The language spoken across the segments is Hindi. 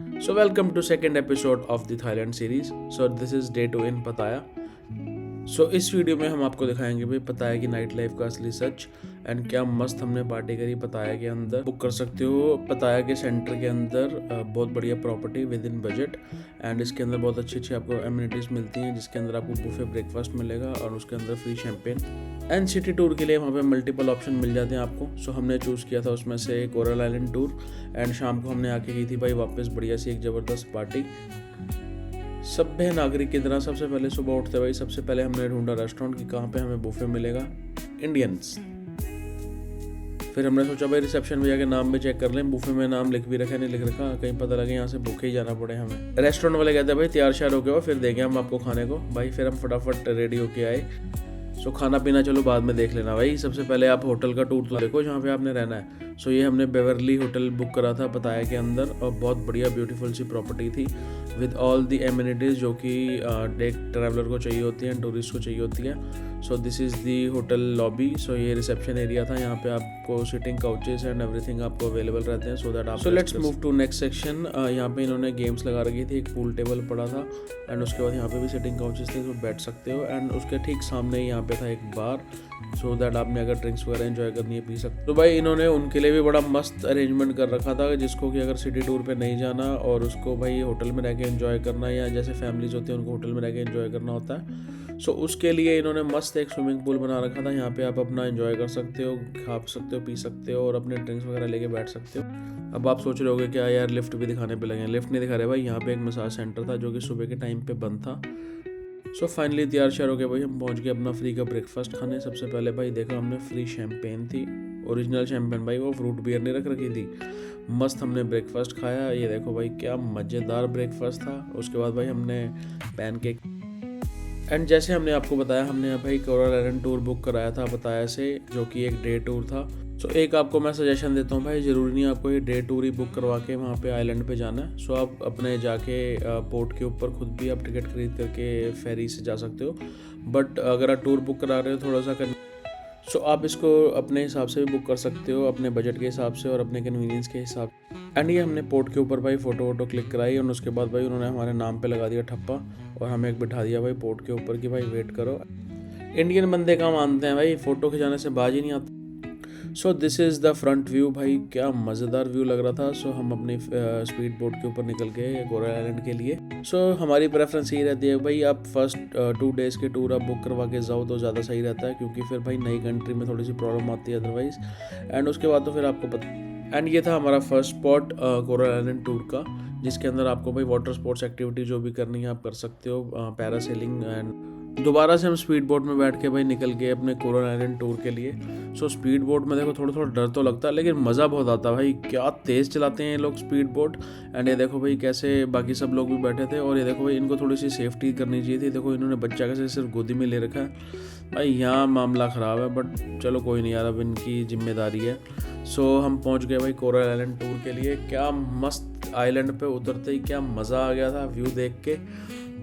So welcome to second episode of the Thailand series. So this is day 2 in Pattaya. सो इस वीडियो में हम आपको दिखाएंगे भाई पताया की नाइट लाइफ का असली सच एंड क्या मस्त हमने पार्टी करी पताया के अंदर। बुक कर सकते हो पताया के सेंटर के अंदर, बहुत बढ़िया property with in budget and इसके अंदर बहुत अच्छी अच्छी आपको एमिनिटीज़ मिलती हैं, जिसके अंदर आपको बुफे ब्रेकफास्ट मिलेगा और उसके अंदर free champagne and city tour के लिए वहाँ पे मल्टीपल ऑप्शन मिल जाते हैं आपको। सो हमने चूज़ किया था उसमें से कोरल आइलैंड टूर एंड शाम को हमने आके की थी भाई वापस बढ़िया सी एक ज़बरदस्त पार्टी सभ्य नागरिक की तरह। सबसे पहले सुबह उठते भाई सबसे पहले हमने ढूंढा रेस्टोरेंट की कहाँ पे हमें बुफे मिलेगा इंडियंस। फिर हमने सोचा भाई रिसेप्शन में जाके नाम भी चेक कर लें, बुफे में नाम लिख भी रखा नहीं लिख रखा, कहीं पता लगे यहाँ से भूखे ही जाना पड़े हमें। रेस्टोरेंट वाले कहते हैं भाई तैयार श्यार होके हो फिर देंगे हम आपको खाने को। भाई फिर हम फटाफट रेडी होके आए। सो खाना पीना चलो बाद में देख लेना भाई, सबसे पहले आप होटल का टूर तो देखो जहाँ पे आपने रहना है। सो ये हमने बेवरली होटल बुक करा था पताया के अंदर और बहुत बढ़िया ब्यूटीफुल सी प्रॉपर्टी थी विद ऑल दी एमिनिटीज़ जो कि एक ट्रैवलर को चाहिए होती हैं, टूरिस्ट को चाहिए होती है। So this is the hotel lobby. So ये रिसेप्शन एरिया था, यहाँ पे आपको सिटिंग काउचेस एंड एवरीथिंग आपको अवेलेबल रहते हैं सो दैट आप। So let's move to next section. यहाँ पे इन्होंने गेम्स लगा रखी थी, एक पूल टेबल पड़ा था एंड उसके बाद यहाँ पे भी सिटिंग काउचेस थे तो बैठ सकते हो एंड उसके ठीक सामने ही यहाँ पे था एक बार सो दैट आपने अगर ड्रिंक्स वगैरह एंजॉय करनी है पी सकते। तो भाई इन्होंने उनके लिए भी बड़ा मस्त अरेंजमेंट कर रखा था जिसको कि अगर सिटी टूर पे नहीं जाना और उसको भाई होटल में रह के एंजॉय करना, या जैसे फैमिलीज होती हैं उनको होटल में रह के एंजॉय करना होता है। सो उसके लिए इन्होंने मस्त एक स्विमिंग पूल बना रखा था, यहाँ पे आप अपना एंजॉय कर सकते हो, खा सकते हो, पी सकते हो और अपने ड्रिंक्स वगैरह लेके बैठ सकते हो। अब आप सोच रहे होगे क्या यार लिफ्ट भी दिखाने पे लगे। लिफ्ट नहीं दिखा रहे भाई, यहाँ पे एक मसाज सेंटर था जो कि सुबह के टाइम पे बंद था। सो फाइनली तैयार श्यार हो गया भाई, हम पहुंच गए अपना फ्री का ब्रेकफास्ट खाने। सबसे पहले भाई देखा हमने फ्री शैम्पेन थी, ओरिजिनल शैम्पेन भाई, वो फ्रूट बियर नहीं रख रखी थी। मस्त हमने ब्रेकफास्ट खाया, ये देखो भाई क्या मज़ेदार ब्रेकफास्ट था। उसके बाद भाई हमने पैनकेक एंड जैसे हमने आपको बताया हमने भाई कोरल आइलैंड टूर बुक कराया था पताया से जो कि एक डे टूर था। सो एक आपको मैं सजेशन देता हूँ भाई, ज़रूरी नहीं आपको ये डे टूर ही बुक करवा के वहाँ पे आइलैंड पे जाना है। सो आप अपने जाके पोर्ट के ऊपर खुद भी आप टिकट खरीद करके फेरी से जा सकते हो, बट अगर आप टूर बुक करा रहे हो थोड़ा सा सो आप इसको अपने हिसाब से भी बुक कर सकते हो, अपने बजट के हिसाब से और अपने कन्वीनियंस के हिसाब से। एंड ये हमने पोर्ट के ऊपर भाई फ़ोटो वोटो क्लिक कराई और उसके बाद भाई उन्होंने हमारे नाम पे लगा दिया ठप्पा और हमें एक बिठा दिया भाई पोर्ट के ऊपर कि भाई वेट करो। इंडियन बंदे का मानते हैं भाई, फ़ोटो खिंचाने से बाज ही नहीं आता। सो this is the front view भाई, क्या मज़ेदार व्यू लग रहा था। सो हम अपनी स्पीड बोट के ऊपर निकल गए कोरल आइलैंड के लिए। सो हमारी प्रेफरेंस यही रहती है भाई आप फर्स्ट 2 डेज़ के टूर आप बुक करवा के जाओ तो ज़्यादा सही रहता है, क्योंकि फिर भाई नई कंट्री में थोड़ी सी प्रॉब्लम आती है अदरवाइज़। एंड उसके बाद तो फिर आपको पता। एंड ये था हमारा first spot coral island tour का, जिसके अंदर आपको भाई वाटर स्पोर्ट्स एक्टिविटी जो भी करनी है आप कर सकते हो, पैरासेलिंग एंड दोबारा से हम स्पीड बोट में बैठ के भाई निकल गए अपने कोरल आइलैंड टूर के लिए। सो स्पीड बोट में देखो थोड़ा थोड़ा डर तो लगता है लेकिन मज़ा बहुत आता है भाई, क्या तेज़ चलाते हैं ये लोग स्पीड बोट। एंड ये देखो भाई कैसे बाकी सब लोग भी बैठे थे और ये देखो भाई इनको थोड़ी सी सेफ्टी करनी चाहिए थी। देखो इन्होंने बच्चा कैसे सिर्फ गोदी में ले रखा है भाई, यहाँ मामला ख़राब है, बट चलो कोई नहीं यार अब इनकी जिम्मेदारी है। सो हम पहुँच गए भाई कोरल आइलैंड टूर के लिए। क्या मस्त आइलैंड पे उतरते ही क्या मज़ा आ गया था व्यू देख के।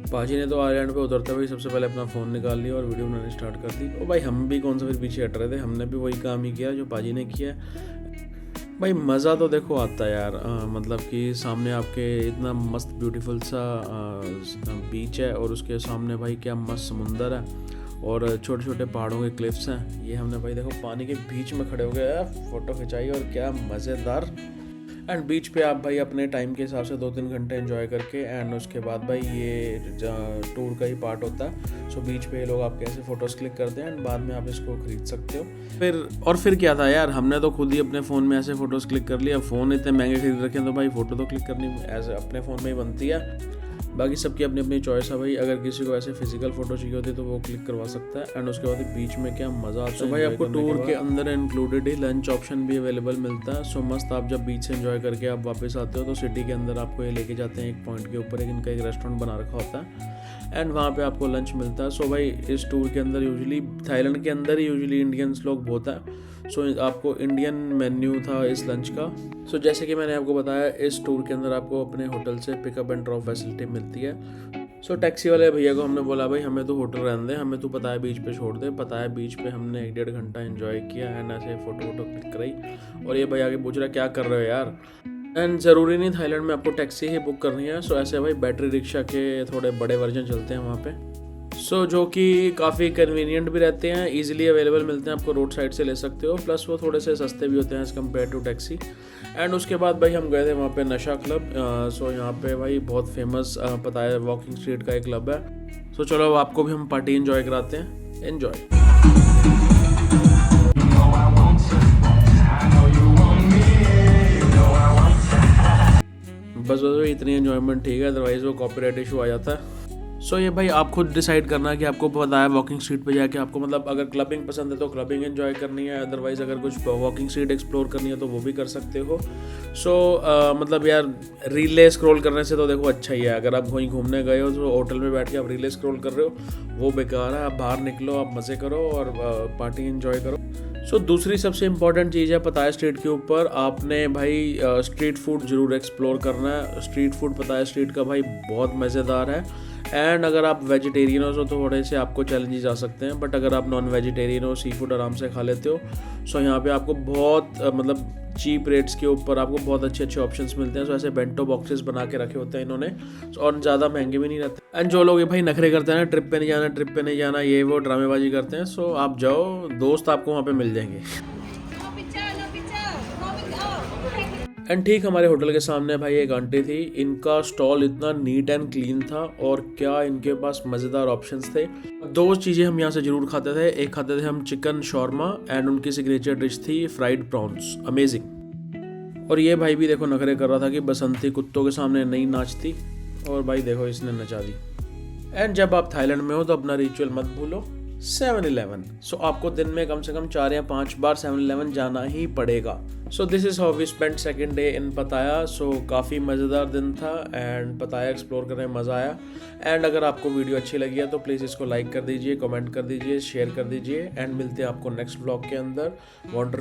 पाजी ने तो आइलैंड पे उतरते भाई सबसे पहले अपना फ़ोन निकाल लिया और वीडियो बनानी स्टार्ट कर दी। और भाई हम भी कौन सा फिर पीछे हट रहे थे, हमने भी वही काम ही किया जो पाजी ने किया। भाई मज़ा तो देखो आता है यार, मतलब कि सामने आपके इतना मस्त ब्यूटीफुल सा बीच है और उसके सामने भाई क्या मस्त समुंदर है और छोटे छोटे पहाड़ों के क्लिफ्स हैं। ये हमने भाई देखो पानी के बीच में खड़े हो गए फ़ोटो खिंचाई और क्या मज़ेदार। एंड बीच पे आप भाई अपने टाइम के हिसाब से 2-3 घंटे एंजॉय करके एंड उसके बाद भाई ये टूर का ही पार्ट होता है। सो बीच पे लोग आपके ऐसे फ़ोटोज़ क्लिक करते हैं एंड बाद में आप इसको खरीद सकते हो। फिर क्या था यार, हमने तो खुद ही अपने फ़ोन में ऐसे फ़ोटोज़ क्लिक कर लिया। फ़ोन इतने महंगे खरीद रखे हैं तो भाई फ़ोटो तो क्लिक करनी ऐसे अपने फ़ोन में ही बनती है। बाकी सबकी अपनी अपनी चॉइस है भाई, अगर किसी को ऐसे फिजिकल फोटो चाहिए होती है तो वो क्लिक करवा सकता है। एंड उसके बाद बीच में क्या मज़ा आता है। भाई आपको टूर के अंदर इंक्लूडेड ही लंच ऑप्शन भी अवेलेबल मिलता है। सो मस्त आप जब बीच से एंजॉय करके आप वापस आते हो तो सिटी के अंदर आपको ये लेके जाते हैं एक पॉइंट के ऊपर, इनका एक रेस्टोरेंट बना रखा होता है एंड वहाँ पे आपको लंच मिलता है। सो भाई इस टूर के अंदर यूजुअली थाईलैंड के अंदर ही यूजुअली इंडियंस लोग बहुत हैं। सो आपको इंडियन मेन्यू था इस लंच का। सो जैसे कि मैंने आपको बताया इस टूर के अंदर आपको अपने होटल से पिकअप एंड ड्रॉप फैसिलिटी मिलती है। सो टैक्सी वाले भैया को हमने बोला भाई हमें तो होटल रहने दे, हमें तो पताया बीच पे छोड़ दे। पताया बीच पे हमने 1-1.5 घंटा एंजॉय किया एंड ऐसे फ़ोटो वोटो क्लिक कराई और ये भैया आगे पूछ रहा क्या कर रहे हो यार। एंड ज़रूरी नहीं थाईलैंड में आपको टैक्सी ही बुक करनी है। सो ऐसे भाई बैटरी रिक्शा के थोड़े बड़े वर्जन चलते हैं वहाँ पे, सो जो कि काफ़ी कन्वीनियंट भी रहते हैं, इजीली अवेलेबल मिलते हैं, आपको रोड साइड से ले सकते हो, प्लस वो थोड़े से सस्ते भी होते हैं as compare to taxi. And उसके बाद भाई हम गए थे वहाँ पे नशा क्लब। सो यहाँ पे भाई बहुत फेमस पताया वॉकिंग स्ट्रीट का एक क्लब है। सो चलो अब आपको भी हम पार्टी इन्जॉय कराते हैं, इन्जॉय। बस इतनी एंजॉयमेंट ठीक है, अदरवाइज वो कॉपीराइट इशू आ जाता है। सो ये भाई आप खुद डिसाइड करना कि आपको पता है वॉकिंग स्ट्रीट पे जाके आपको मतलब अगर क्लबिंग पसंद है तो क्लबिंग एंजॉय करनी है, अदरवाइज अगर कुछ वॉकिंग स्ट्रीट एक्सप्लोर करनी है तो वो भी कर सकते हो। सो मतलब यार रीले स्क्रॉल करने से तो देखो अच्छा ही है, अगर आप कहीं घूमने गए हो तो होटल में बैठ के आप रीले स्क्रॉल कर रहे हो वो बेकार है। आप बाहर निकलो, आप मज़े करो और पार्टी एंजॉय करो। सो दूसरी सबसे इम्पॉर्टेंट चीज़ है पताया स्ट्रीट के ऊपर आपने भाई स्ट्रीट फूड ज़रूर एक्सप्लोर करना है। स्ट्रीट फूड पताया स्ट्रीट का भाई बहुत मज़ेदार है। एंड अगर आप वेजिटेरियन हो तो थोड़े से आपको चैलेंजेस आ सकते हैं, बट अगर आप नॉन वेजिटेरियन हो, सी फूड आराम से खा लेते हो, सो यहाँ पे आपको बहुत मतलब चीप रेट्स के ऊपर आपको बहुत अच्छे अच्छे ऑप्शंस मिलते हैं। सो ऐसे बेंटो बॉक्सेस बना के रखे होते हैं इन्होंने, और ज़्यादा महंगे भी नहीं रहते। एंड जो लोग ये भाई नखरे करते हैं ना, ट्रिप पे नहीं जाना, ट्रिप पे नहीं जाना, ये वो ड्रामेबाजी करते हैं, सो आप जाओ, दोस्त आपको वहाँ पे मिल जाएंगे। एंड ठीक हमारे होटल के सामने भाई एक आंटी थी, इनका स्टॉल इतना नीट एंड क्लीन था और क्या इनके पास मज़ेदार ऑप्शंस थे। दो चीज़ें हम यहाँ से ज़रूर खाते थे, एक खाते थे हम चिकन शॉर्मा एंड उनकी सिग्नेचर डिश थी फ्राइड प्रॉन्स, अमेजिंग। और ये भाई भी देखो नखरे कर रहा था कि बसंती कुत्तों के सामने नहीं नाचती, और भाई देखो इसने नचा दी। एंड जब आप थाईलैंड में हो तो अपना रिचुअल मत भूलो, 7-Eleven। सो आपको दिन में कम से कम 4 या 5 बार 7-Eleven जाना ही पड़ेगा। So this is how we spend second day in Pattaya. So काफ़ी मज़ेदार दिन था एंड पताया एक्सप्लोर करने में मज़ा आया। एंड अगर आपको वीडियो अच्छी लगी है तो प्लीज़ इसको लाइक कर दीजिए, कमेंट कर दीजिए, शेयर कर दीजिए, एंड मिलते हैं आपको नेक्स्ट ब्लॉग के अंदर। वॉन्डर